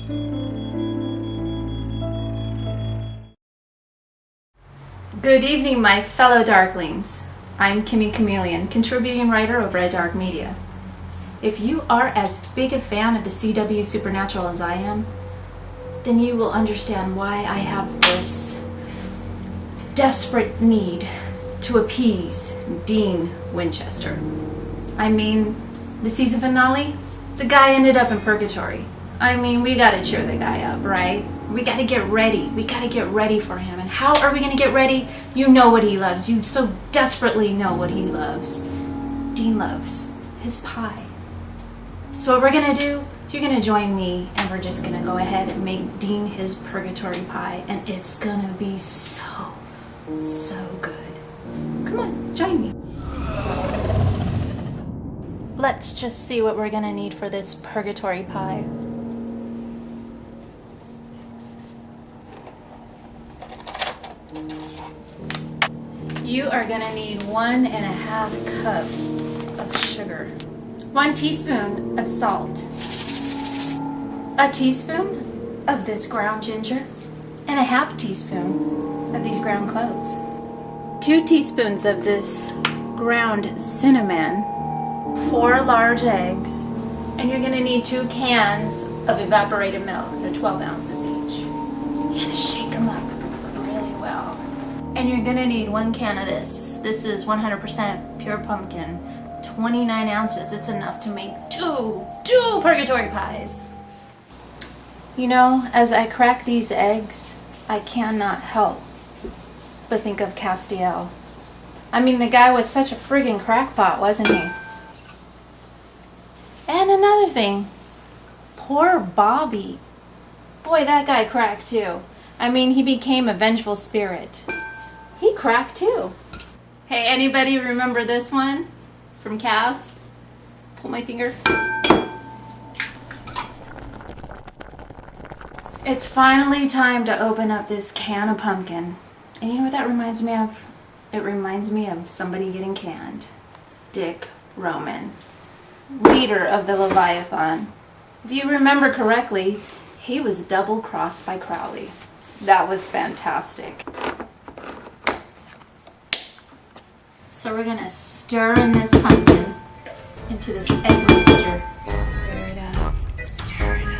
Good evening, my fellow Darklings. I'm Kimmie Chameleon, contributing writer over at Dark Media. If you are as big a fan of the CW Supernatural as I am, then you will understand why I have this desperate need to appease Dean Winchester. I mean, the season finale, the guy ended up in Purgatory. I mean, we gotta cheer the guy up, right? We gotta get ready. We gotta get ready for him. And how are we gonna get ready? You know what he loves. You so desperately know what he loves. Dean loves his pie. So what we're gonna do, you're gonna join me and we're just gonna go ahead and make Dean his Purgatory Pie, and it's gonna be so good. Come on, join me. Let's just see what we're gonna need for this Purgatory Pie. You are gonna need 1.5 cups of sugar, 1 teaspoon of salt, a teaspoon of this ground ginger, and 1/2 teaspoon of these ground cloves, 2 teaspoons of this ground cinnamon, 4 large eggs, and you're gonna need 2 cans of evaporated milk. They're 12 ounces each. You gotta shake them up really well. And you're gonna need 1 can of this. This is 100% pure pumpkin, 29 ounces. It's enough to make two Purgatory Pies. You know, as I crack these eggs, I cannot help but think of Castiel. I mean, the guy was such a friggin' crackpot, wasn't he? And another thing, poor Bobby. Boy, that guy cracked too. I mean, he became a vengeful spirit. He cracked too. Hey, anybody remember this one from Cass? Pull my finger. It's finally time to open up this can of pumpkin. And you know what that reminds me of? It reminds me of somebody getting canned. Dick Roman, leader of the Leviathan. If you remember correctly, he was double-crossed by Crowley. That was fantastic. So we're gonna stir in this pumpkin into this egg mixture. Stir it up, stir it up.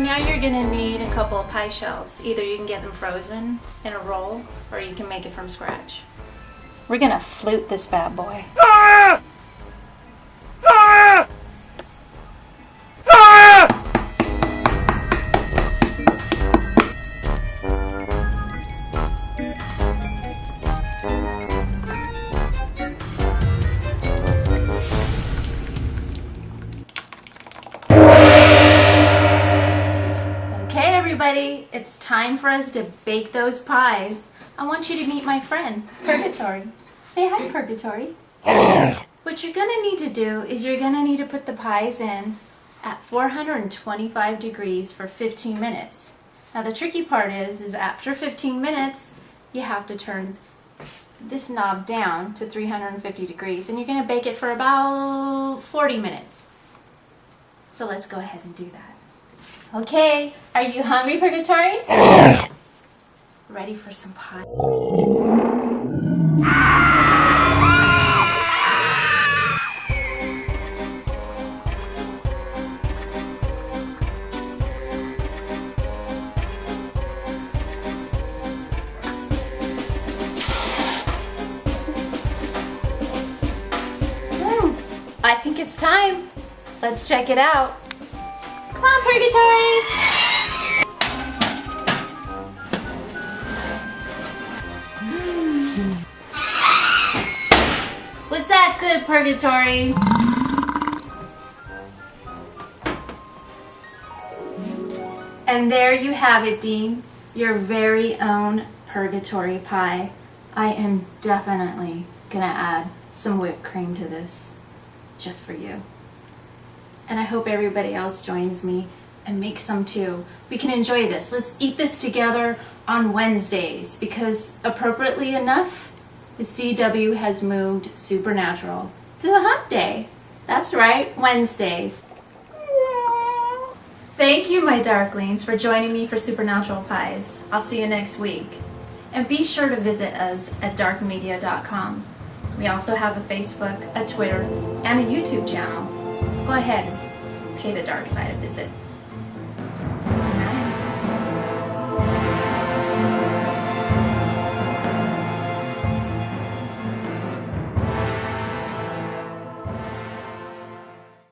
Now you're gonna need a couple of pie shells. Either you can get them frozen in a roll, or you can make it from scratch. We're gonna flute this bad boy. Ah! Ah! Ah! Everybody, it's time for us to bake those pies. I want you to meet my friend, Purgatory. Say hi, Purgatory. What you're gonna need to do is you're gonna need to put the pies in at 425 degrees for 15 minutes. Now the tricky part is after 15 minutes, you have to turn this knob down to 350 degrees, and you're gonna bake it for about 40 minutes. So let's go ahead and do that. Okay, are you hungry, Purgatory? Ready for some pie? I think it's time. Let's check it out. Come on, Purgatory! Was that good, Purgatory? And there you have it, Dean. Your very own Purgatory Pie. I am definitely gonna add some whipped cream to this, just for you. And I hope everybody else joins me and makes some too. We can enjoy this. Let's eat this together on Wednesdays, because appropriately enough, the CW has moved Supernatural to the hump day. That's right, Wednesdays. Thank you, my darklings, for joining me for Supernatural Pies. I'll see you next week. And be sure to visit us at darkmedia.com. We also have a Facebook, a Twitter, and a YouTube channel. So go ahead and pay the dark side a visit.